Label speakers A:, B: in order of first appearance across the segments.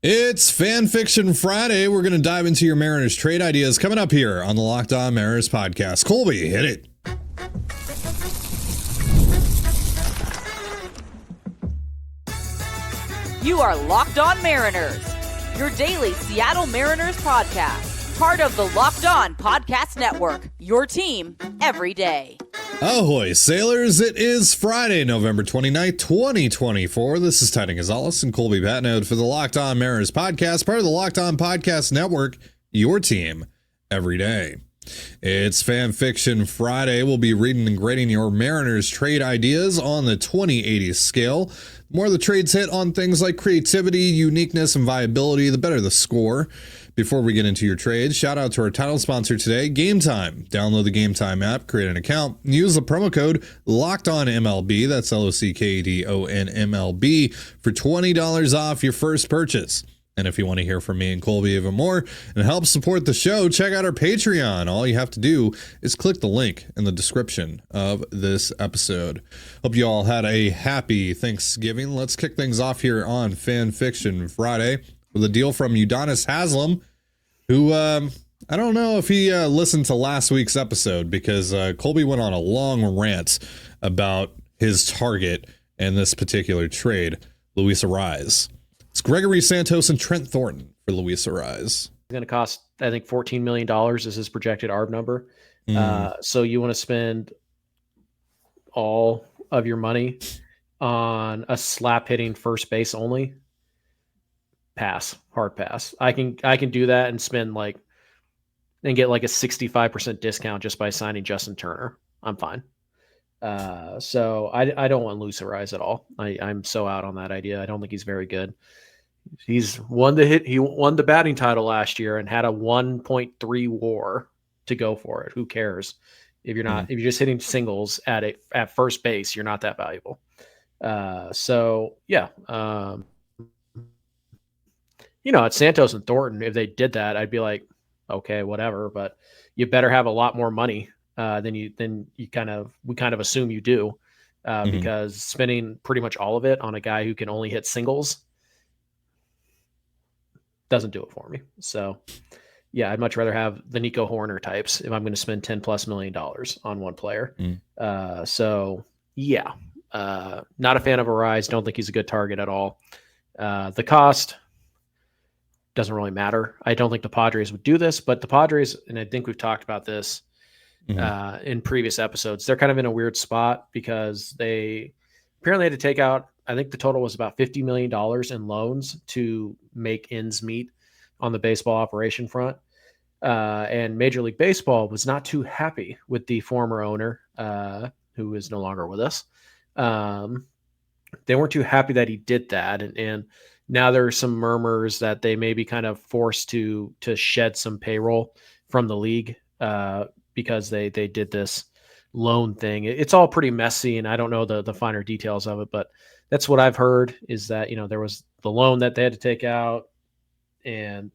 A: It's Fan Fiction Friday. We're going to dive into your Mariners trade ideas coming up here on the Locked On Mariners podcast. Colby, hit it.
B: You are Locked On Mariners, your daily Seattle Mariners podcast. Part of the Locked On Podcast Network, your team every day.
A: Ahoy, sailors. It is Friday, November 29th, 2024. This is Ty Gonzalez and Colby Patnode for the Locked On Mariners podcast, part of the Locked On Podcast Network, your team every day. It's Fan Fiction Friday. We'll be reading and grading your Mariners trade ideas on the 20/80 scale. The more the trades hit on things like creativity, uniqueness, and viability, the better the score. Before we get into your trades, shout out to our title sponsor today, Gametime. Download the Gametime app, create an account, and use the promo code LOCKEDONMLB, that's LOCKEDONMLB, for $20 off your first purchase. And if you want to hear from me and Colby even more and help support the show, check out our Patreon. All you have to do is click the link in the description of this episode. Hope you all had a happy Thanksgiving. Let's kick things off here on Fan Fiction Friday with a deal from Udonis Haslem, who I don't know if he listened to last week's episode because Colby went on a long rant about his target in this particular trade, Luis Arraez. It's Gregory Santos and Trent Thornton for Luis Arraez.
C: It's going to cost, I think, $14 million is his projected ARB number. So you want to spend all of your money on a slap hitting first base only? Pass, hard pass. I can do that and get like a 65% discount just by signing Justin Turner. I'm fine. So I don't want Luis Arraez at all. I'm so out on that idea. I don't think he's very good. He won the batting title last year and had a 1.3 WAR to go for it. Who cares? If you're just hitting singles at first base, you're not that valuable. At Santos and Thornton, if they did that, I'd be like, okay, whatever, but you better have a lot more money than we kind of assume you do, because spending pretty much all of it on a guy who can only hit singles doesn't do it for me. So yeah, I'd much rather have the Nico Horner types if I'm going to spend $10+ million on one player. Not a fan of Arraez. Don't think he's a good target at all. The cost doesn't really matter. I don't think the Padres would do this, but the Padres, and I think we've talked about this in previous episodes, they're kind of in a weird spot because they apparently had to take out, I think the total was about $50 million in loans to make ends meet on the baseball operation front. And Major League Baseball was not too happy with the former owner, who is no longer with us. They weren't too happy that he did that. And now there are some murmurs that they may be kind of forced to shed some payroll from the league because they did this loan thing. It's all pretty messy, and I don't know the finer details of it, but that's what I've heard is that, there was the loan that they had to take out, and,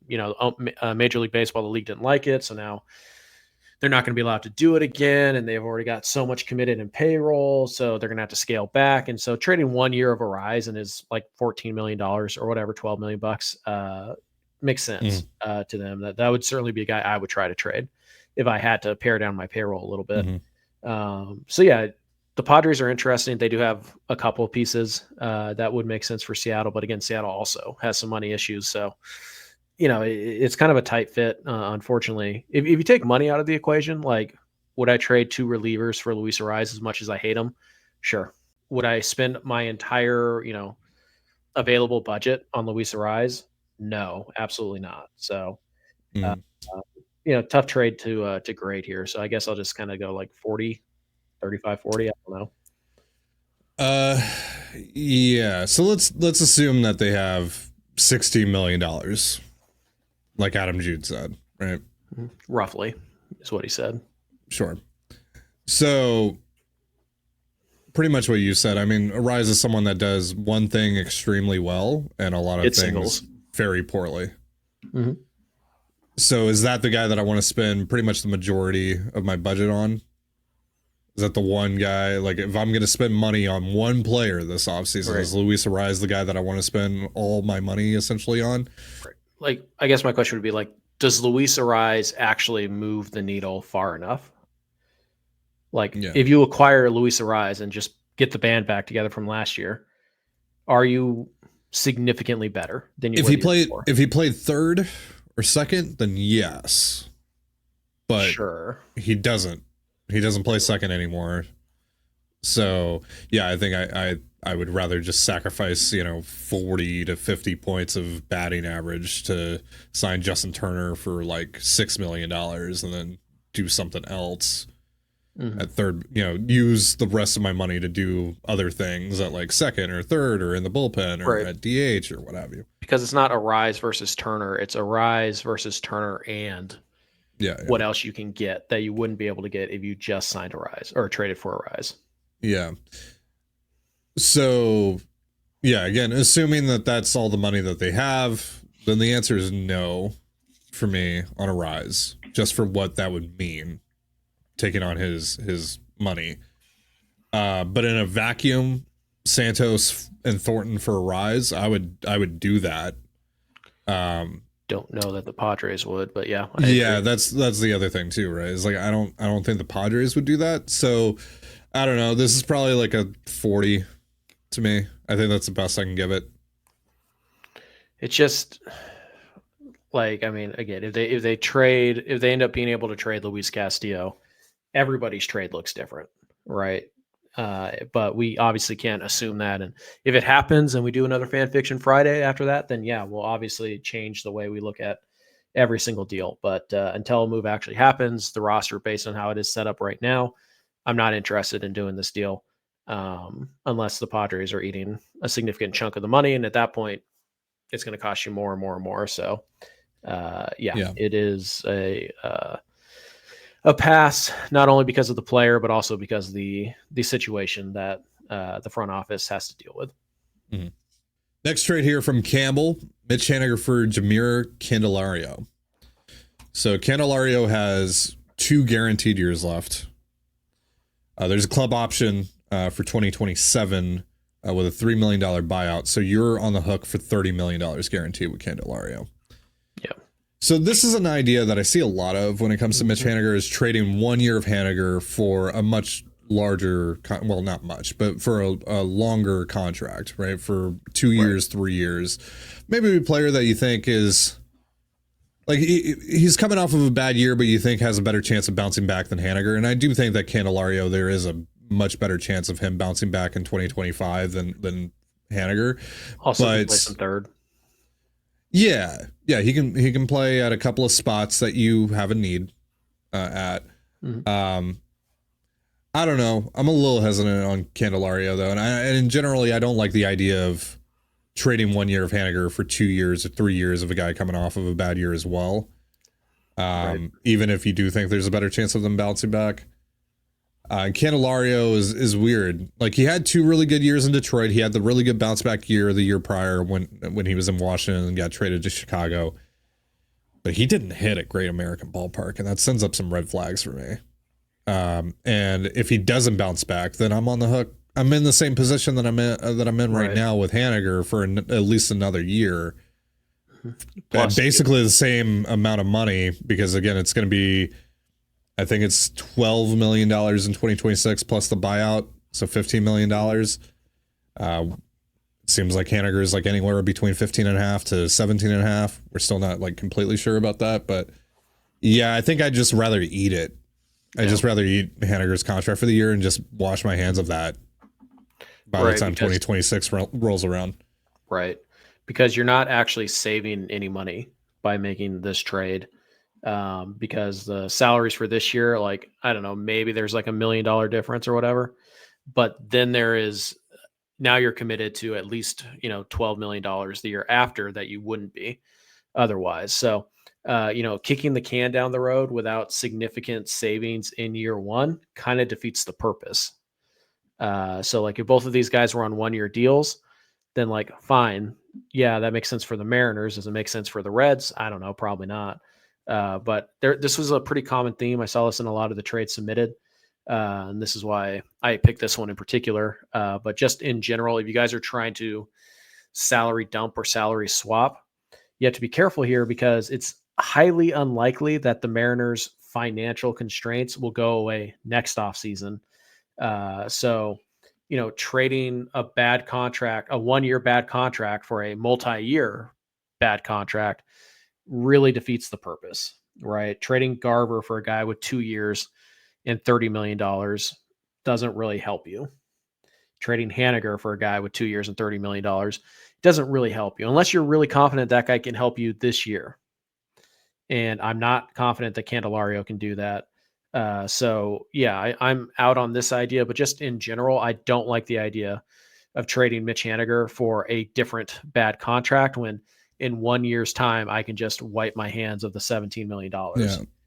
C: Major League Baseball, the league didn't like it. So now they're not going to be allowed to do it again. And they've already got so much committed in payroll. So they're going to have to scale back. And so trading 1 year of Arraez and is like $14 million or whatever, $12 million makes sense to them. That would certainly be a guy I would try to trade if I had to pare down my payroll a little bit. The Padres are interesting. They do have a couple of pieces that would make sense for Seattle, but again, Seattle also has some money issues. So, it's kind of a tight fit, unfortunately. If you take money out of the equation, like, would I trade 2 relievers for Luis Arraez as much as I hate him? Sure. Would I spend my entire, available budget on Luis Arraez? No, absolutely not. So, tough trade to grade here. So I guess I'll just kind of go like 40, 35, 40. I don't know.
A: Yeah. So let's assume that they have $60 million, like Adam Jude said, right?
C: Roughly is what he said.
A: Sure. So pretty much what you said. I mean, Arraez is someone that does one thing extremely well and a lot of things singles very poorly. So is that the guy that I want to spend pretty much the majority of my budget on? Is that the one guy? Like, if I'm going to spend money on one player this offseason, is Luis Arraez the guy that I want to spend all my money essentially on?
C: Right. Like, I guess my question would be like, does Luis Arraez actually move the needle far enough? Like, if you acquire Luis Arraez and just get the band back together from last year, are you significantly better than you were?
A: If he played third or second, then yes. But
C: sure,
A: he doesn't. He doesn't play second anymore. So, yeah, I think I would rather just sacrifice, 40 to 50 points of batting average to sign Justin Turner for like $6 million and then do something else at third, use the rest of my money to do other things at like second or third or in the bullpen or at DH or what have you.
C: Because it's not Arraez versus Turner. It's Arraez versus Turner and what else you can get that you wouldn't be able to get if you just signed Arraez or traded for Arraez.
A: Yeah. So, yeah, again, assuming that that's all the money that they have, then the answer is no for me on Arraez, just for what that would mean, taking on his money. But in a vacuum, Santos and Thornton for Arraez, I would do that.
C: Don't know that the Padres would, but yeah.
A: That's the other thing too, right? It's like I don't think the Padres would do that. So I don't know. This is probably like a 40 to me. I think that's the best I can give it.
C: It's just like, I mean, again, if they end up being able to trade Luis Castillo, everybody's trade looks different, right? But we obviously can't assume that. And if it happens and we do another Fan Fiction Friday after that, then yeah, we'll obviously change the way we look at every single deal. But until a move actually happens, the roster based on how it is set up right now, I'm not interested in doing this deal unless the Padres are eating a significant chunk of the money. And at that point, it's going to cost you more and more and more. So it is a pass, not only because of the player, but also because of the situation that the front office has to deal with.
A: Mm-hmm. Next trade here from Campbell, Mitch Haniger for Jeimer Candelario. So Candelario has 2 guaranteed years left. There's a club option for 2027 with a $3 million buyout. So you're on the hook for $30 million guaranteed with Candelario.
C: Yeah.
A: So this is an idea that I see a lot of when it comes to Mitch Haniger, is trading 1 year of Haniger for a much larger, well, not much, but for a longer contract, right? For 2 years, 3 years. Maybe a player that you think is like he's coming off of a bad year, but you think has a better chance of bouncing back than Haniger. And I do think that Candelario, there is a much better chance of him bouncing back in 2025 than Haniger.
C: Also, play some third.
A: Yeah, he can play at a couple of spots that you have a need at. Mm-hmm. I don't know. I'm a little hesitant on Candelario though, and generally I don't like the idea of trading 1 year of Haniger for 2 years or 3 years of a guy coming off of a bad year as well. Even if you do think there's a better chance of them bouncing back. Candelario is weird. Like, he had 2 really good years in Detroit. He had the really good bounce back year the year prior when he was in Washington and got traded to Chicago. But he didn't hit at Great American Ballpark, and that sends up some red flags for me. And if he doesn't bounce back, then I'm on the hook. I'm in the same position that I'm in right now with Haniger for at least another year. Plus, basically the same amount of money, because again, it's going to be, I think it's $12 million in 2026 plus the buyout, so $15 million. It seems like Haniger is like anywhere between 15.5 to 17.5. We're still not like completely sure about that, but yeah, I think I'd just rather eat it. I'd just rather eat Haniger's contract for the year and just wash my hands of that by the time 2026 rolls around.
C: Right. Because you're not actually saving any money by making this trade. Because the salaries for this year, like, I don't know, maybe there's like $1 million difference or whatever. But then now you're committed to at least, $12 million the year after that you wouldn't be otherwise. So, kicking the can down the road without significant savings in year one kind of defeats the purpose. So like if both of these guys were on 1 year deals, then like, fine. Yeah, that makes sense for the Mariners. Does it make sense for the Reds? I don't know. Probably not. But this was a pretty common theme. I saw this in a lot of the trades submitted. And this is why I picked this one in particular. But just in general, if you guys are trying to salary dump or salary swap, you have to be careful here because it's highly unlikely that the Mariners' financial constraints will go away next offseason. So, trading a bad contract, a 1-year bad contract for a multi-year bad contract really defeats the purpose, right? Trading Garver for a guy with 2 years and $30 million doesn't really help you. Trading Haniger for a guy with 2 years and $30 million doesn't really help you unless you're really confident that guy can help you this year. And I'm not confident that Candelario can do that. So yeah, I'm out on this idea, but just in general, I don't like the idea of trading Mitch Haniger for a different bad contract when in 1 year's time, I can just wipe my hands of the $17 million.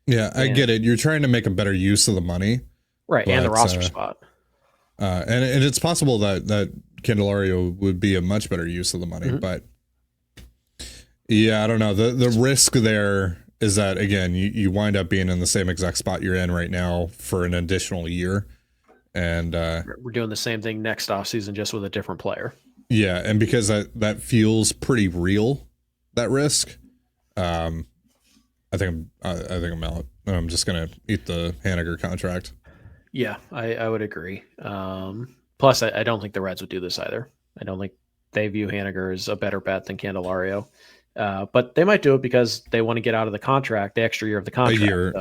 A: Yeah, I get it. You're trying to make a better use of the money.
C: Right, and the roster spot.
A: And it's possible that Candelario would be a much better use of the money, but yeah, I don't know. The risk there is that, again, you wind up being in the same exact spot you're in right now for an additional year. And
C: we're doing the same thing next offseason, just with a different player.
A: Yeah, and because that feels pretty real, that risk, I think I'm out. I'm just gonna eat the Haniger contract.
C: Yeah, I would agree. Plus, I don't think the Reds would do this either. I don't think they view Haniger as a better bet than Candelario. But they might do it because they want to get out of the contract, the extra year of the contract.
A: A year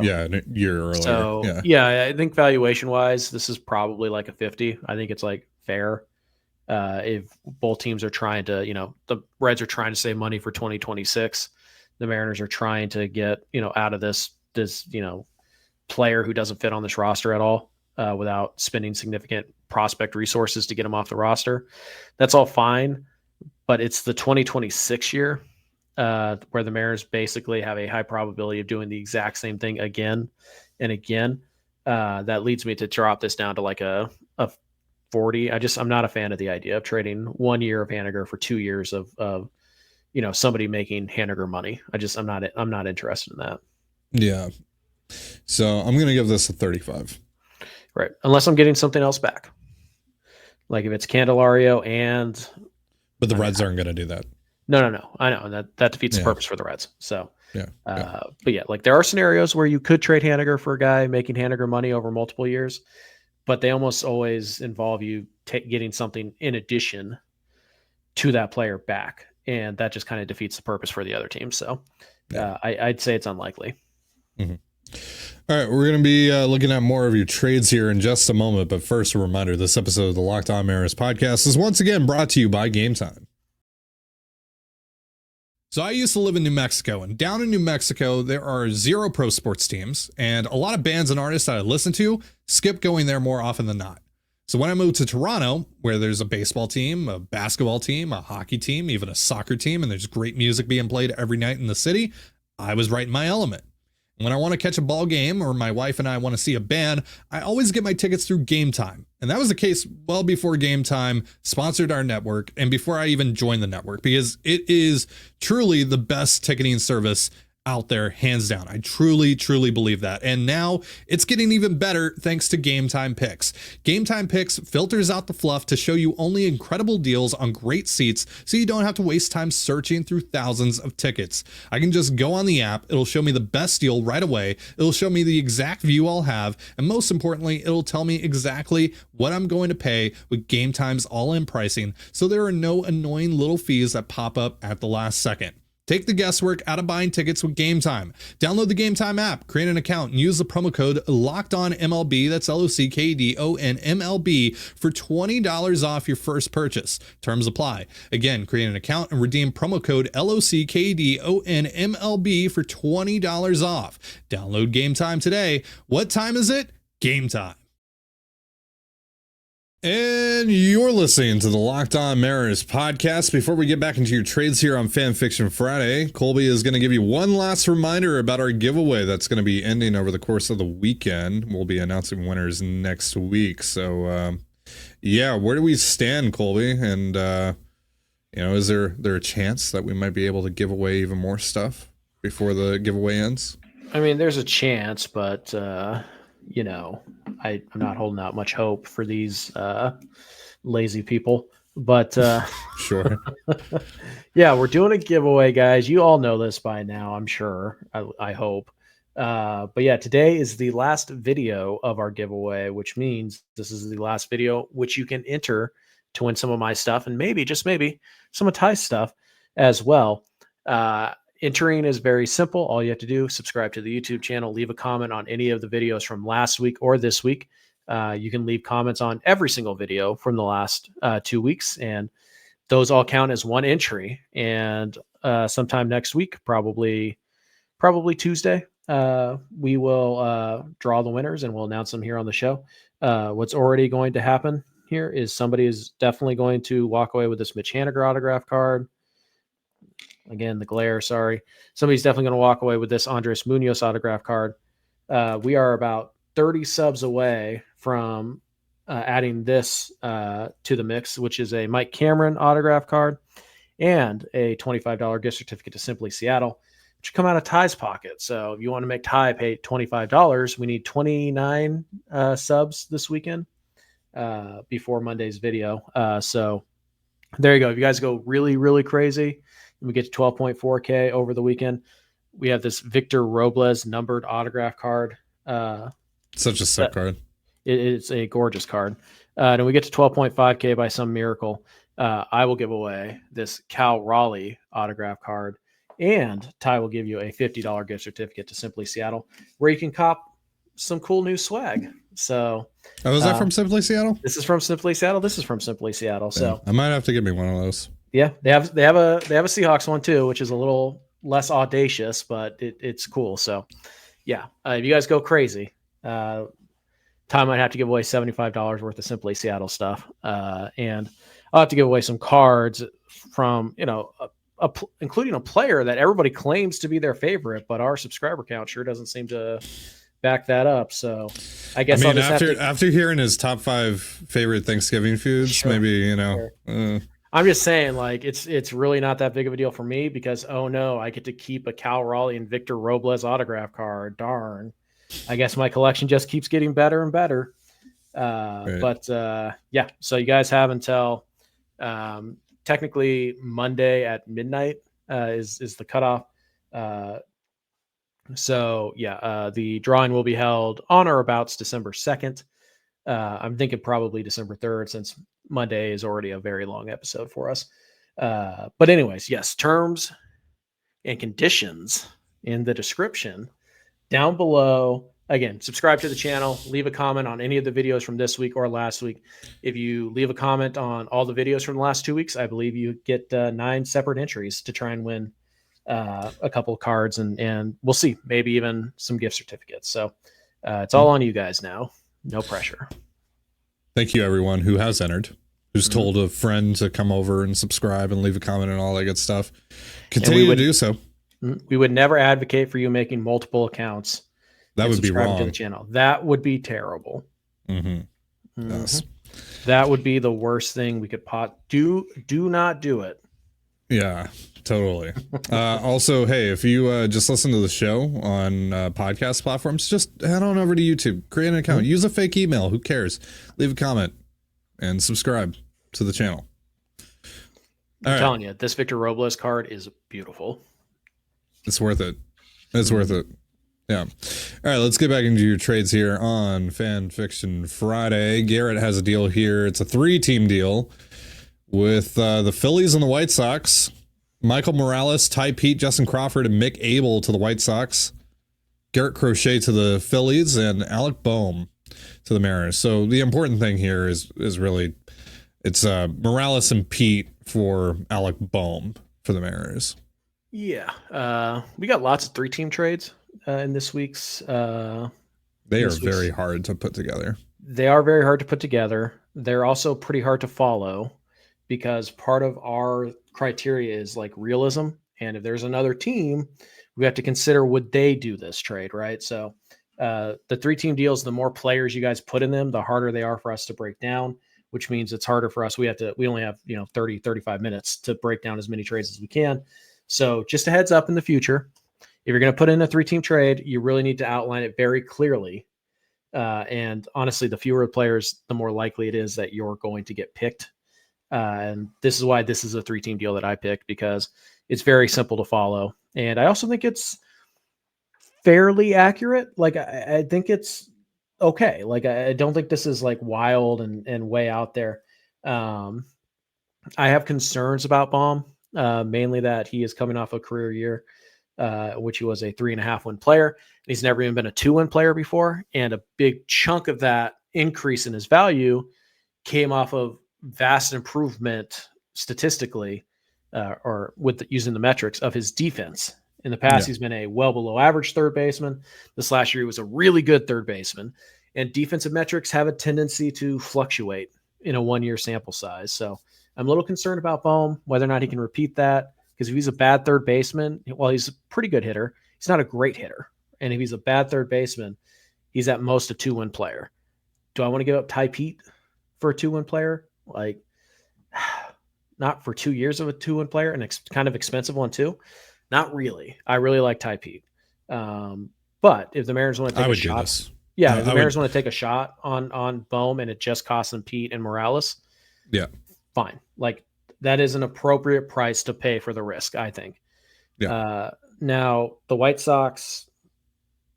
A: earlier.
C: So, yeah, I think valuation-wise, this is probably like a 50. I think it's like fair. If both teams are trying to, the Reds are trying to save money for 2026. The Mariners are trying to get, out of this player who doesn't fit on this roster at all without spending significant prospect resources to get him off the roster. That's all fine, but it's the 2026 year where the Mariners basically have a high probability of doing the exact same thing again and again. That leads me to drop this down to like a 40. I'm not a fan of the idea of trading 1 year of Haniger for 2 years of somebody making Haniger money. I'm not interested in that.
A: Yeah. So I'm going to give this a 35.
C: Right. Unless I'm getting something else back. Like if it's Candelario
A: but the Reds aren't going to do that.
C: No. I know. And that defeats the purpose for the Reds. So,
A: yeah.
C: But yeah, like there are scenarios where you could trade Haniger for a guy making Haniger money over multiple years, but they almost always involve you getting something in addition to that player back. And that just kind of defeats the purpose for the other team. So I'd say it's unlikely.
A: Mm-hmm. All right, we're going to be looking at more of your trades here in just a moment. But first, a reminder, this episode of the Locked On Mariners podcast is once again brought to you by Gametime. So I used to live in New Mexico, and down in New Mexico, there are 0 pro sports teams, and a lot of bands and artists that I listen to skip going there more often than not. So when I moved to Toronto, where there's a baseball team, a basketball team, a hockey team, even a soccer team, and there's great music being played every night in the city, I was right in my element. When I want to catch a ball game or my wife and I want to see a band, I always get my tickets through Gametime. And that was the case well before Gametime sponsored our network and before I even joined the network, because it is truly the best ticketing service out there, hands down. I truly believe that. And now it's getting even better thanks to Gametime Picks. Gametime Picks filters out the fluff to show you only incredible deals on great seats so you don't have to waste time searching through thousands of tickets. I can just go on the app, it'll show me the best deal right away, it'll show me the exact view I'll have, and most importantly, it'll tell me exactly what I'm going to pay with Gametime's all-in pricing, so there are no annoying little fees that pop up at the last second. Take the guesswork out of buying tickets with Gametime. Download the Gametime app, create an account, and use the promo code LOCKEDONMLB, that's LOCKEDONMLB, for $20 off your first purchase. Terms apply. Again, create an account and redeem promo code LOCKEDONMLB for $20 off. Download Gametime today. What time is it? Gametime. And you're listening to the Locked On Mariners podcast. Before we get back into your trades here on Fan Fiction Friday, Colby is going to give you one last reminder about our giveaway that's going to be ending over the course of the weekend. We'll be announcing winners next week. So, where do we stand, Colby? And, is there a chance that we might be able to give away even more stuff before the giveaway ends?
C: I mean, there's a chance, but I'm not holding out much hope for these lazy people. But
A: Sure.
C: yeah, we're doing a giveaway, guys. You all know this by now, I'm sure. I hope. But yeah, today is the last video of our giveaway, which means this is the last video which you can enter to win some of my stuff and maybe, just maybe, some of Ty's stuff as well. Entering is very simple. All you have to do, subscribe to the YouTube channel, leave a comment on any of the videos from last week or this week. You can leave comments on every single video from the last 2 weeks, and those all count as one entry. And sometime next week, probably Tuesday, we will draw the winners and we'll announce them here on the show. What's already going to happen here is somebody is definitely going to walk away with this Mitch Haniger autograph card. Again, the glare, sorry. Somebody's definitely going to walk away with this Andres Munoz autograph card. We are about 30 subs away from adding this to the mix, which is a Mike Cameron autograph card and a $25 gift certificate to Simply Seattle, which come out of Ty's pocket. So if you want to make Ty pay $25, we need 29 subs this weekend before Monday's video. So there you go. If you guys go really, really crazy, we get to 12.4K over the weekend. We have this Victor Robles numbered autograph card.
A: Such a sick card.
C: It's a gorgeous card. And we get to 12.5K by some miracle. I will give away this Cal Raleigh autograph card, and Ty will give you a $50 gift certificate to Simply Seattle, where you can cop some cool new swag. So,
A: is that from Simply Seattle?
C: This is from Simply Seattle. This is from Simply Seattle. So
A: I might have to give me one of those.
C: Yeah, they have a Seahawks one too, which is a little less audacious, but it's cool. So yeah, if you guys go crazy, Ty might have to give away $75 worth of Simply Seattle stuff, and I'll have to give away some cards from including a player that everybody claims to be their favorite, but our subscriber count sure doesn't seem to back that up. So I guess
A: after hearing his top 5 favorite Thanksgiving foods, sure, maybe
C: Sure. I'm just saying, like, it's really not that big of a deal for me because, oh no, I get to keep a Cal Raleigh and Victor Robles autograph card. Darn. I guess my collection just keeps getting better and better. Right. But yeah, so you guys have until technically Monday at midnight is the cutoff. So yeah, the drawing will be held on or about December 2nd. I'm thinking probably December 3rd, since Monday is already a very long episode for us. But anyways, yes, terms and conditions in the description down below. Again, subscribe to the channel, leave a comment on any of the videos from this week or last week. If you leave a comment on all the videos from the last 2 weeks, I believe you get 9 separate entries to try and win a couple of cards, and we'll see, maybe even some gift certificates. So it's all on you guys now. No pressure.
A: Thank you, everyone who has entered, who's told a friend to come over and subscribe and leave a comment and all that good stuff. Continue to do so.
C: We would never advocate for you making multiple accounts.
A: That would be wrong.
C: To the channel. That would be terrible.
A: Yes.
C: That would be the worst thing we could do. Do not do it.
A: Yeah, totally. Also, hey, if you just listen to the show on podcast platforms, just head on over to YouTube, create an account, use a fake email. Who cares? Leave a comment and subscribe to the channel.
C: I'm telling you, this Victor Robles card is beautiful.
A: It's worth it. It's worth it. Yeah. All right, let's get back into your trades here on Fan Fiction Friday. Garrett has a deal here. It's a 3-team deal with the Phillies and the White Sox. Michael Morales, Ty Pete, Justin Crawford, and Mick Abel to the White Sox. Garrett Crochet to the Phillies, and Alec Bohm to the Mariners. So the important thing here is really it's Morales and Pete for Alec Bohm for the Mariners.
C: Yeah. We got lots of 3-team trades in this week's.
A: They are very hard to put together.
C: They are very hard to put together. They're also pretty hard to follow because part of our criteria is like realism. And if there's another team, we have to consider, would they do this trade, right? So the 3-team deals, the more players you guys put in them, the harder they are for us to break down, which means it's harder for us. We only have 30, 35 minutes to break down as many trades as we can. So just a heads up in the future, if you're going to put in a 3-team trade, you really need to outline it very clearly And honestly, the fewer players, the more likely it is that you're going to get picked. And this is why this is a 3-team deal that I picked, because it's very simple to follow. And I also think it's fairly accurate. Like, I think it's okay. Like, I don't think this is like wild and way out there. I have concerns about Bohm, mainly that he is coming off a career year, which he was a 3.5 win player. He's never even been a 2-win player before. And a big chunk of that increase in his value came off of vast improvement statistically, or using the metrics of his defense. In the past, he's been a well below average third baseman. This last year, he was a really good third baseman. And defensive metrics have a tendency to fluctuate in a 1-year sample size. So I'm a little concerned about Bohm, whether or not he can repeat that. Because if he's a bad third baseman, well, he's a pretty good hitter. He's not a great hitter. And if he's a bad third baseman, he's at most a 2-win player. Do I want to give up Ty Pete for a 2-win player? Like, not for 2 years of a 2-win player, and kind of expensive one too. Not really. I really like Ty Pete. But if the Mariners want to take a shot, if the Mariners want to take a shot on Bohm and it just costs them Pete and Morales, fine. Like, that is an appropriate price to pay for the risk, I think. Now the White Sox,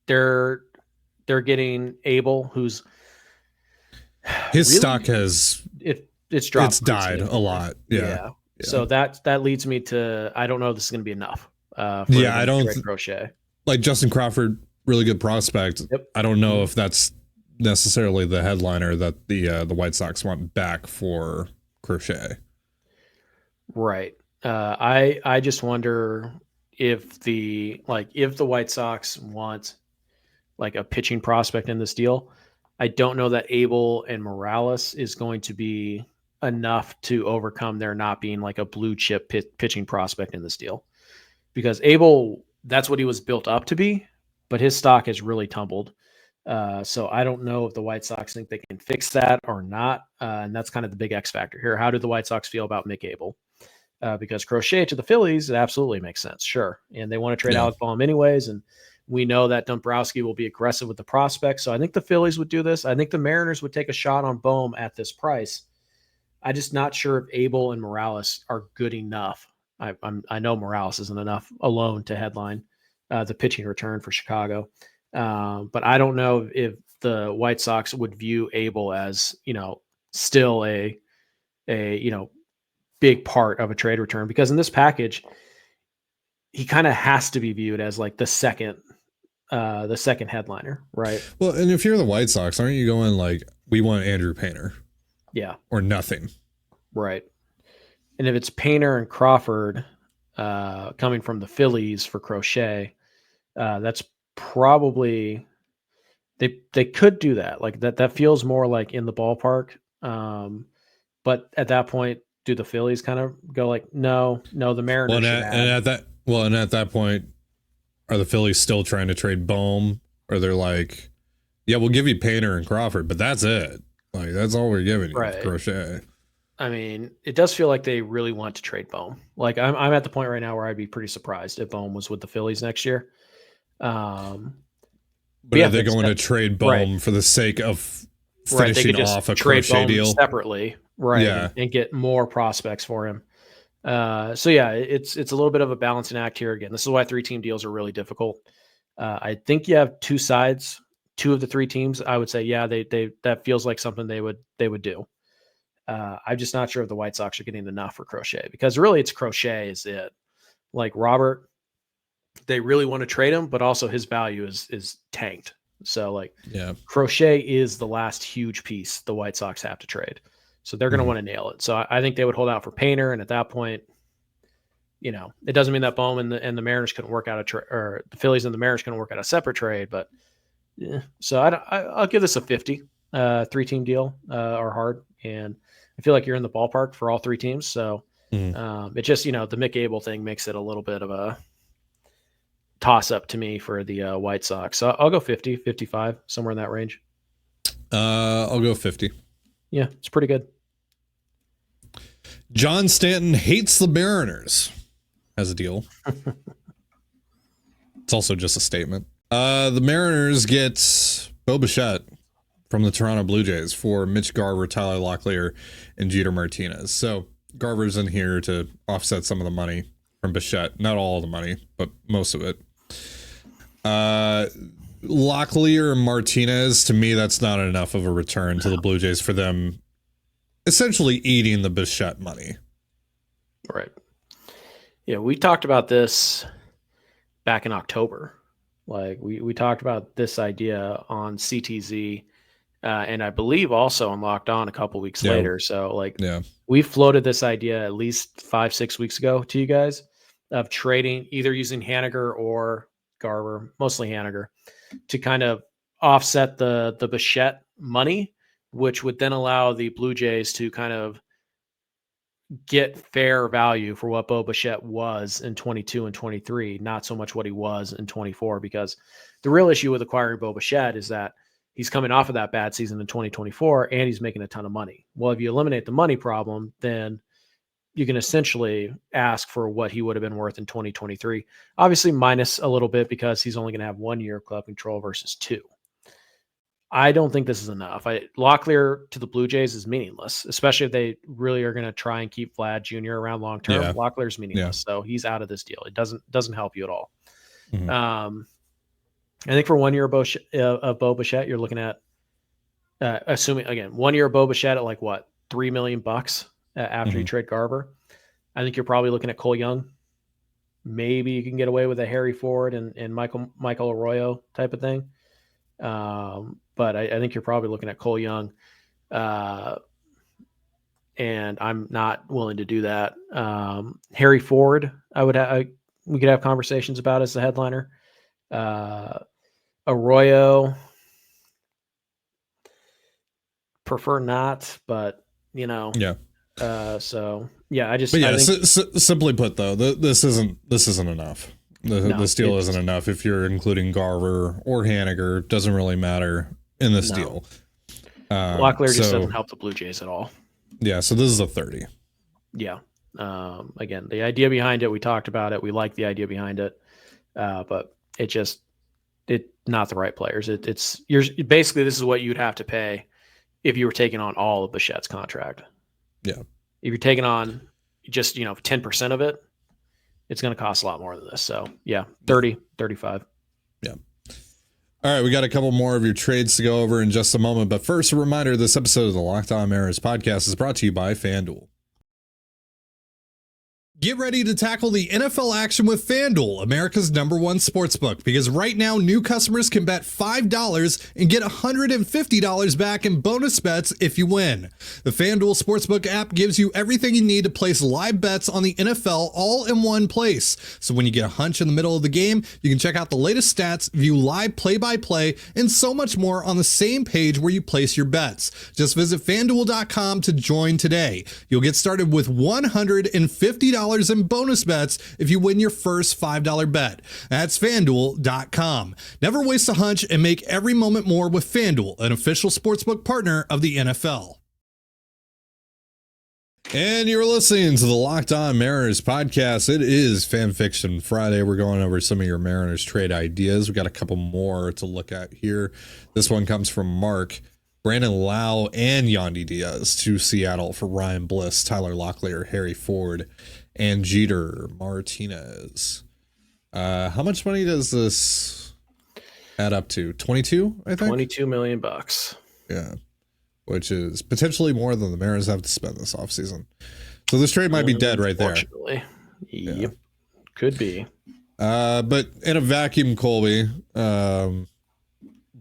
C: they're getting Abel, who's
A: his stock has
C: it's dropped.
A: It's died a lot. Yeah.
C: So that leads me to, I don't know if this is going to be enough.
A: I don't
C: Crochet.
A: Like Justin Crawford, really good prospect. I don't know if that's necessarily the headliner that the White Sox want back for Crochet.
C: Right. I just wonder if the White Sox want like a pitching prospect in this deal. I don't know that Abel and Morales is going to be enough to overcome there not being like a blue chip pitching prospect in this deal, because Abel, that's what he was built up to be, but his stock has really tumbled. So I don't know if the White Sox think they can fix that or not. And that's kind of the big X factor here. How do the White Sox feel about Mick Abel? Because Crochet to the Phillies, it absolutely makes sense. Sure. And they want to trade Alec Bohm anyways. And we know that Dombrowski will be aggressive with the prospects. So I think the Phillies would do this. I think the Mariners would take a shot on Bohm at this price. I'm just not sure if Abel and Morales are good enough. I know Morales isn't enough alone to headline the pitching return for Chicago. But I don't know if the White Sox would view Abel as, still a big part of a trade return, because in this package, he kind of has to be viewed as like the second headliner, right?
A: Well, and if you're the White Sox, aren't you going like, we want Andrew Painter?
C: Yeah.
A: Or nothing.
C: Right. And if it's Painter and Crawford coming from the Phillies for Crochet, that's probably they could do that. Like that feels more like in the ballpark. But at that point, do the Phillies kind of go like, no, the Mariners
A: and at that point, are the Phillies still trying to trade Bohm? Or they're like, yeah, we'll give you Painter and Crawford, but that's it. Like, that's all we're giving you, right. Crochet.
C: I mean, it does feel like they really want to trade Bohm. Like, I'm at the point right now where I'd be pretty surprised if Bohm was with the Phillies next year.
A: But are they going to trade Bohm for the sake of finishing off a Crochet deal
C: separately, right?
A: Yeah.
C: And get more prospects for him. So yeah, it's a little bit of a balancing act here. Again, this is why 3-team deals are really difficult. I think you have two sides. Two of the 3 teams, I would say, yeah, they that feels like something they would do. I'm just not sure if the White Sox are getting enough for Crochet, because really it's Crochet is it. Like Robert, they really want to trade him, but also his value is tanked. So like, Crochet is the last huge piece the White Sox have to trade. So they're going to want to nail it. So I think they would hold out for Painter, and at that point, it doesn't mean that Bohm and the Mariners couldn't work out or the Phillies and the Mariners couldn't work out a separate trade, but. Yeah, so I'll give this a 50 3-team deal or hard, and I feel like you're in the ballpark for all 3 teams. So it just the Mick Abel thing makes it a little bit of a toss up to me for the White Sox. So I'll go 50, 55, somewhere in that range.
A: I'll go 50.
C: Yeah, it's pretty good.
A: John Stanton hates the Mariners as a deal. It's also just a statement. The Mariners get Bichette from the Toronto Blue Jays for Mitch Garver, Tyler Locklear, and Jeter Martinez. So Garver's in here to offset some of the money from Bichette. Not all of the money, but most of it. Locklear and Martinez, to me, that's not enough of a return to the Blue Jays for them essentially eating the Bichette money.
C: Right. Yeah, we talked about this back in October. Like we talked about this idea on CTZ, and I believe also on Locked On a couple weeks later. So we floated this idea at least 5-6 weeks ago to you guys of trading, either using Haniger or Garver, mostly Haniger, to kind of offset the Bichette money, which would then allow the Blue Jays to kind of get fair value for what Bo Bichette was in 22 and 23, not so much what he was in 24, because the real issue with acquiring Bo Bichette is that he's coming off of that bad season in 2024 and he's making a ton of money. Well, if you eliminate the money problem, then you can essentially ask for what he would have been worth in 2023, obviously minus a little bit because he's only going to have 1 year of club control versus 2. I don't think this is enough. Locklear to the Blue Jays is meaningless, especially if they really are going to try and keep Vlad Jr. around long term. Yeah. Locklear's meaningless, so he's out of this deal. It doesn't help you at all. Mm-hmm. I think for 1 year of Bo Bichette, you're looking at assuming again 1 year of Bo Bichette at like what $3 million after you trade Garver. I think you're probably looking at Cole Young. Maybe you can get away with a Harry Ford and Michael Arroyo type of thing. But I think you're probably looking at Cole Young, and I'm not willing to do that. Harry Ford, we could have conversations about as the headliner. Arroyo, prefer not, but yeah.
A: Simply put, though, this isn't enough. This deal isn't enough if you're including Garver or Haniger. Doesn't really matter in this deal.
C: Locklear just doesn't help the Blue Jays at all.
A: Yeah, so this is a 30.
C: Yeah. Again, the idea behind it, we talked about it. We like the idea behind it, but it's not the right players. Basically this is what you'd have to pay if you were taking on all of Bichette's contract.
A: Yeah.
C: If you're taking on just 10% of it, it's going to cost a lot more than this. So, 30, 35.
A: Yeah. All right, we got a couple more of your trades to go over in just a moment. But first, a reminder, this episode of the Locked On Mariners podcast is brought to you by FanDuel. Get ready to tackle the NFL action with FanDuel, America's #1 sportsbook, because right now new customers can bet $5 and get $150 back in bonus bets if you win. The FanDuel Sportsbook app gives you everything you need to place live bets on the NFL all in one place. So when you get a hunch in the middle of the game, you can check out the latest stats, view live play-by-play, and so much more on the same page where you place your bets. Just visit FanDuel.com to join today. You'll get started with $150 in bonus bets if you win your first $5 bet. That's FanDuel.com. Never waste a hunch and make every moment more with FanDuel, an official sportsbook partner of the NFL. And you're listening to the Locked On Mariners podcast. It is Fan Fiction Friday. We're going over some of your Mariners trade ideas. We got a couple more to look at here. This one comes from Mark. Brandon Lowe and Yandy Diaz to Seattle for Ryan Bliss, Tyler Locklear, Harry Ford, and Jeter Martinez. How much money does this add up to? 22, I think?
C: $22 million.
A: Yeah. Which is potentially more than the Mariners have to spend this offseason. So this trade might be dead right there.
C: Unfortunately. Yep. Could be.
A: But in a vacuum, Colby,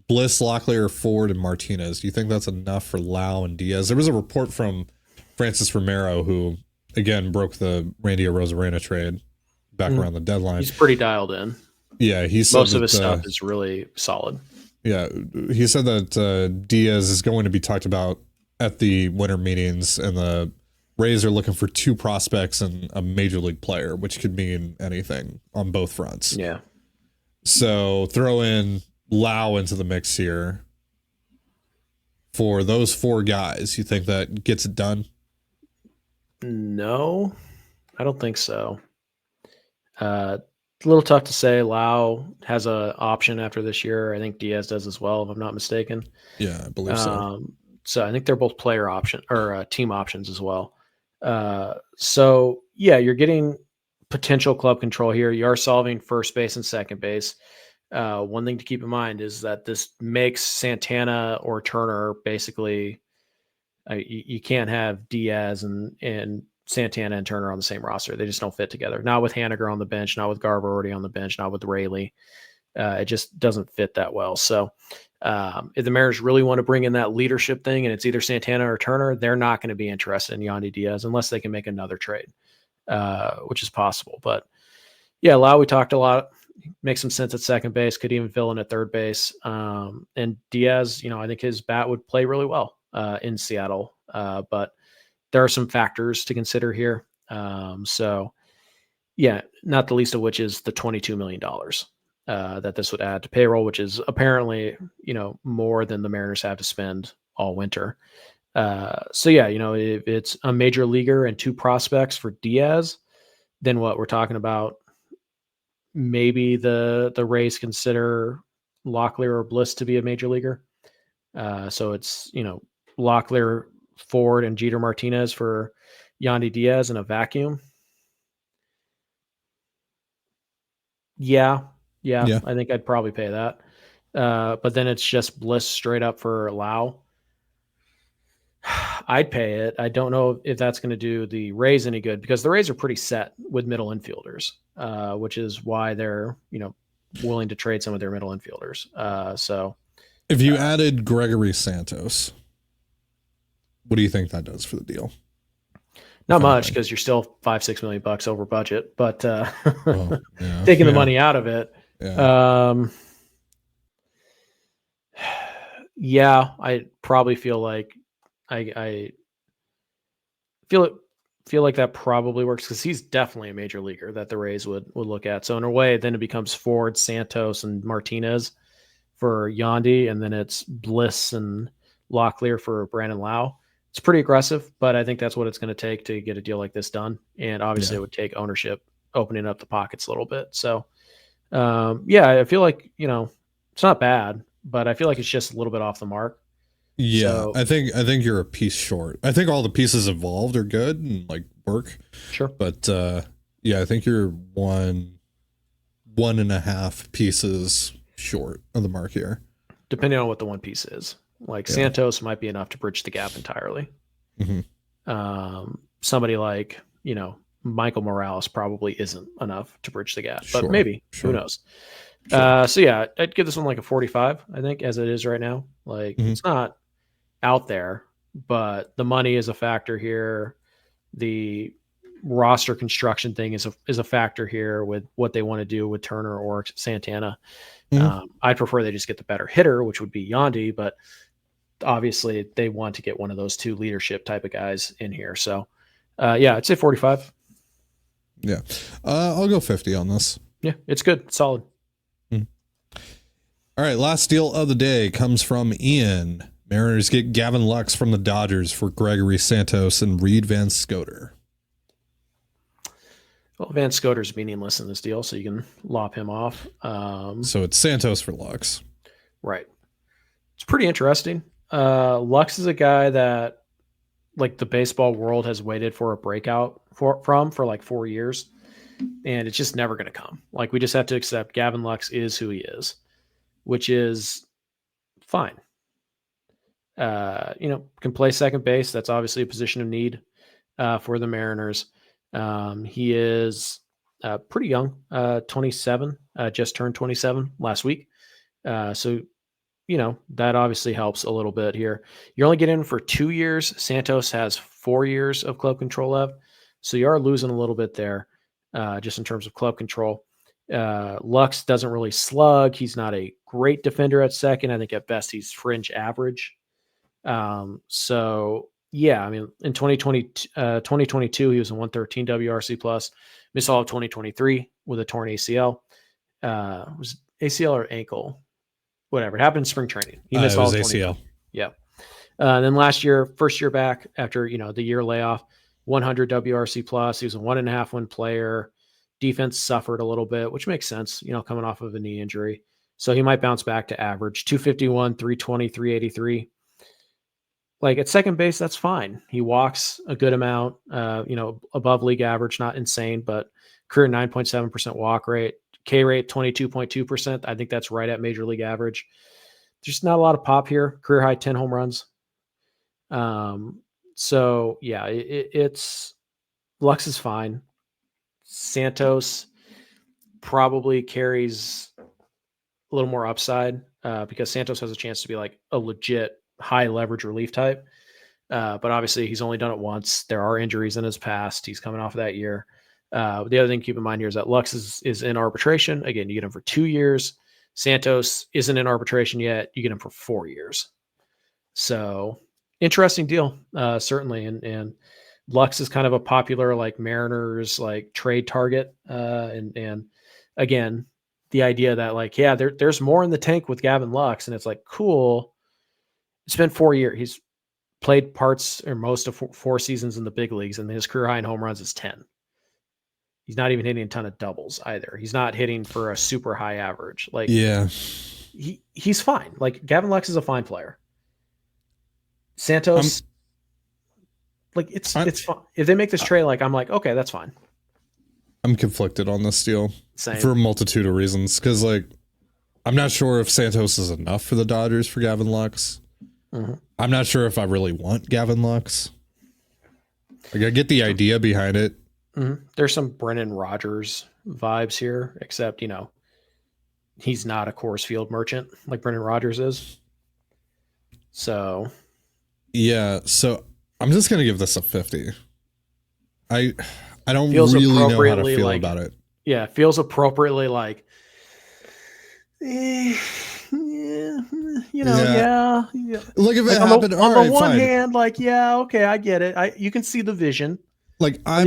A: Bliss, Locklear, Ford, and Martinez. Do you think that's enough for Lowe and Diaz? There was a report from Francis Romero, who, again, broke the Randy Arozarena trade back around the deadline.
C: He's pretty dialed in.
A: Yeah, he said
C: most of his stuff is really solid.
A: Yeah, he said that Diaz is going to be talked about at the winter meetings, and the Rays are looking for 2 prospects and a major league player, which could mean anything on both fronts.
C: Yeah.
A: So throw in Lowe into the mix here. For those 4 guys, you think that gets it done?
C: No, I don't think so. It's a little tough to say. Lowe has a option after this year. I think Diaz does as well, if I'm not mistaken.
A: Yeah, I believe so.
C: So I think they're both player option or team options as well. So yeah, you're getting potential club control here. You are solving first base and second base. One thing to keep in mind is that this makes Santana or Turner basically. You can't have Diaz and Santana and Turner on the same roster. They just don't fit together. Not with Haniger on the bench, not with Garver already on the bench, not with Rayleigh. It just doesn't fit that well. So if the Mariners really want to bring in that leadership thing and it's either Santana or Turner, they're not going to be interested in Yandy Diaz unless they can make another trade, which is possible. But yeah, Lowe, we talked a lot. Makes some sense at second base, could even fill in at third base. And Diaz, I think his bat would play really well in Seattle. But there are some factors to consider here. So yeah, not the least of which is the $22 million that this would add to payroll, which is apparently, more than the Mariners have to spend all winter. So yeah, if it's a major leaguer and 2 prospects for Diaz, then what we're talking about, maybe the Rays consider Locklear or Bliss to be a major leaguer. So it's, Locklear, Ford, and Jeter Martinez for Yandy Diaz in a vacuum. Yeah. I think I'd probably pay that. But then it's just Bliss straight up for Lowe. I'd pay it. I don't know if that's going to do the Rays any good because the Rays are pretty set with middle infielders, which is why they're, willing to trade some of their middle infielders. So
A: if you added Gregory Santos, what do you think that does for the deal?
C: Not much because you're still $5-6 million over budget, but taking the money out of it. Yeah. I probably feel like I feel like that probably works because he's definitely a major leaguer that the Rays would look at. So in a way, then it becomes Ford, Santos, and Martinez for Yandy, and then it's Bliss and Locklear for Brandon Lowe. It's pretty aggressive, but I think that's what it's going to take to get a deal like this done. And obviously it would take ownership opening up the pockets a little bit. So I feel like, it's not bad, but I feel like it's just a little bit off the mark.
A: Yeah, so, I think you're a piece short. I think all the pieces involved are good and work.
C: Sure.
A: But I think you're 1.5 pieces short of the mark here.
C: Depending on what the one piece is. Santos might be enough to bridge the gap entirely. Mm-hmm. Somebody like, Michael Morales probably isn't enough to bridge the gap, but maybe, who knows? Sure. I'd give this one a 45, I think, as it is right now. It's not out there, but the money is a factor here. The roster construction thing is a factor here with what they want to do with Turner or Santana. I'd prefer they just get the better hitter, which would be Yandy, but obviously they want to get one of those 2 leadership type of guys in here. So I'd say 45.
A: Yeah. I'll go 50 on this.
C: Yeah, it's good. It's solid.
A: All right. Last deal of the day comes from Ian. Mariners get Gavin Lux from the Dodgers for Gregory Santos and Reed Van Scoter.
C: Well, Van Scoter's meaningless in this deal, so you can lop him off.
A: So it's Santos for Lux.
C: Right. It's pretty interesting. Lux is a guy that, the baseball world has waited for a breakout for 4 years, and it's just never going to come. We just have to accept Gavin Lux is who he is, which is fine. Can play second base. That's obviously a position of need for the Mariners. He is pretty young, 27, just turned 27 last week. So, that obviously helps a little bit here. You're only getting in for 2 years. Santos has 4 years of club control left. So you are losing a little bit there just in terms of club control. Lux doesn't really slug. He's not a great defender at second. I think at best he's fringe average. In 2022, he was a 113 WRC plus. Missed all of 2023 with a torn ACL. Was ACL or ankle? Whatever. It happened in spring training. He missed all of
A: ACL.
C: Yeah. Then last year, first year back after, the year layoff, 100 WRC plus. He was a 1.5 win player. Defense suffered a little bit, which makes sense, coming off of a knee injury. So he might bounce back to average 251, 320, 383. Like at second base, that's fine. He walks a good amount, above league average, not insane, but career 9.7% walk rate, K rate 22.2%. I think that's right at major league average. There's not a lot of pop here. Career high 10 home runs. So yeah, it's Lux is fine. Santos probably carries a little more upside because Santos has a chance to be like a legit high leverage relief type. But obviously he's only done it once. There are injuries in his past. He's coming off of that year. The other thing to keep in mind here is that Lux is in arbitration. Again, you get him for 2 years. Santos isn't in arbitration yet. You get him for 4 years. So interesting deal, certainly. And Lux is kind of a popular like Mariners like trade target. And again, the idea that like, yeah, there's more in the tank with Gavin Lux, and it's like, cool. It's been 4 years. He's played parts or most of 4 seasons in the big leagues, and his career high in home runs is 10. He's not even hitting a ton of doubles either. He's not hitting for a super high average. Like,
A: yeah,
C: he's fine. Like Gavin Lux is a fine player. Santos, it's fine. If they make this trade, like I'm like, okay, that's fine.
A: I'm conflicted on this deal.
C: Same.
A: For a multitude of reasons. Because like, I'm not sure if Santos is enough for the Dodgers for Gavin Lux. Mm-hmm. I'm not sure if I really want Gavin Lux. Like I get the idea behind it.
C: Mm-hmm. There's some Brennan Rodgers vibes here, except, he's not a Coors Field merchant like Brennan Rodgers is. So.
A: Yeah. So I'm just going to give this a 50. I don't really know how to feel about it.
C: Yeah. It feels appropriately like, yeah.
A: Look, if it
C: like
A: happened,
C: on the one
A: fine.
C: hand, like, yeah, okay, I get it. You can see the vision.
A: Like
C: I'm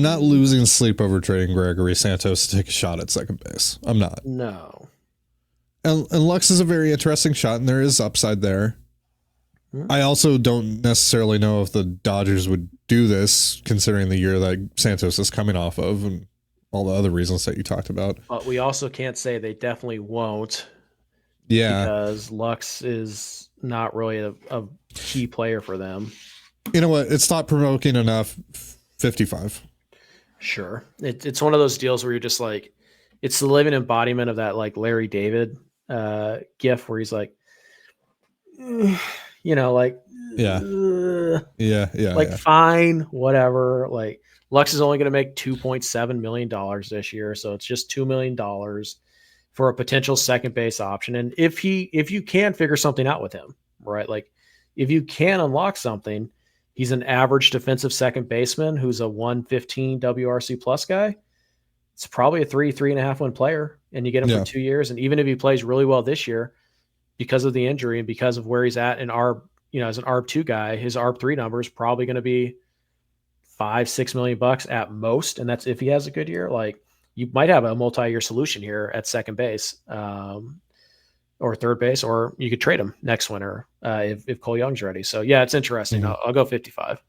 A: not losing sleep over trading Gregory Santos to take a shot at second base. I'm not.
C: No.
A: And Lux is a very interesting shot, and there is upside there. Mm-hmm. I also don't necessarily know if the Dodgers would do this, considering the year that Santos is coming off of, and all the other reasons that you talked about.
C: But we also can't say they definitely won't.
A: Yeah.
C: Because Lux is not really a key player for them.
A: You know what? It's not provoking enough. 55.
C: Sure. It's one of those deals where you're just like, it's the living embodiment of that like Larry David gif where he's like, like,
A: yeah,
C: like, fine, whatever. Like Lux is only going to make $2.7 million this year. So it's just $2 million for a potential second base option. And if you can figure something out with him, right? Like if you can unlock something, he's an average defensive second baseman who's a 115 WRC plus guy. It's probably a 3.5 win player, and you get him for 2 years. And even if he plays really well this year, because of the injury and because of where he's at in ARB, as an ARB2 guy, his ARB3 number is probably going to be $5-6 million at most. And that's if he has a good year. Like you might have a multi-year solution here at second base or third base, or you could trade him next winter if Cole Young's ready. So yeah, it's interesting. Mm-hmm. I'll go 55.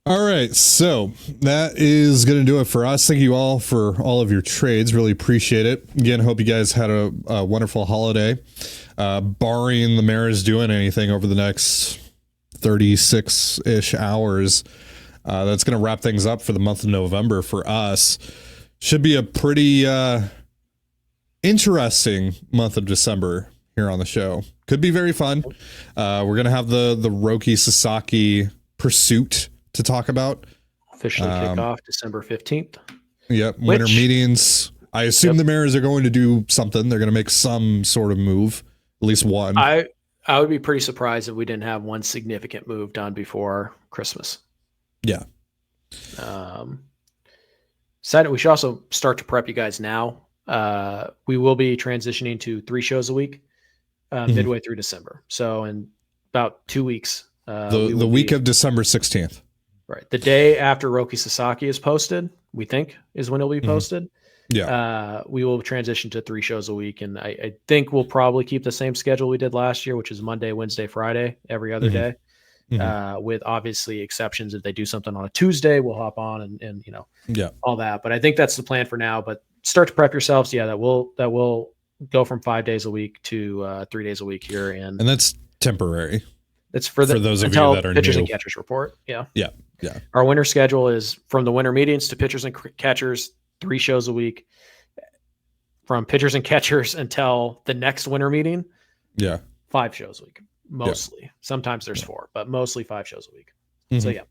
A: All right, so that is going to do it for us. Thank you all for all of your trades. Really appreciate it. Again, hope you guys had a wonderful holiday. Barring the Mariners doing anything over the next 36-ish hours, that's going to wrap things up for the month of November for us. Should be a pretty interesting month of December here on the show. Could be very fun. We're going to have the Roki Sasaki pursuit to talk about.
C: Officially kick off December 15th.
A: Yep. Winter meetings. I assume the Mariners are going to do something. They're going to make some sort of move, at least one.
C: I would be pretty surprised if we didn't have one significant move done before Christmas.
A: Yeah.
C: We should also start to prep you guys now. We will be transitioning to 3 shows a week midway through December. So in about 2 weeks.
A: The week of December 16th.
C: Right. The day after Roki Sasaki is posted, we think, is when it'll be posted.
A: Yeah.
C: We will transition to 3 shows a week. And I think we'll probably keep the same schedule we did last year, which is Monday, Wednesday, Friday, every other day. with obviously exceptions. If they do something on a Tuesday, we'll hop on and all that. But I think that's the plan for now. But start to prep yourselves. Yeah, that will go from 5 days a week to 3 days a week here, and
A: that's temporary.
C: It's for
A: those of you that are
C: pitchers
A: new.
C: and catchers report. Yeah.
A: Yeah.
C: Our winter schedule is from the winter meetings to pitchers and catchers, 3 shows a week. From pitchers and catchers until the next winter meeting, 5 shows a week, mostly. Sometimes there's 4, but mostly 5 shows a week. So yeah.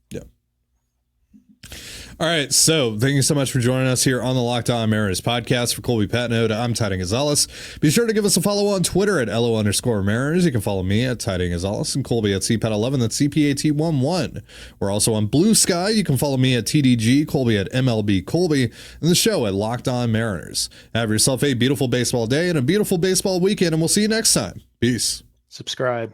A: All right, so thank you so much for joining us here on the Locked On Mariners podcast. For Colby Patnode, I'm Tiding Gonzalez. Be sure to give us a follow on Twitter at LO_Mariners. You can follow me at Tiding Gonzalez and Colby at CPAT11. That's CPAT11. We're also on Blue Sky. You can follow me at TDG, Colby at MLB Colby, and the show at Locked On Mariners. Have yourself a beautiful baseball day and a beautiful baseball weekend, and we'll see you next time. Peace.
C: Subscribe.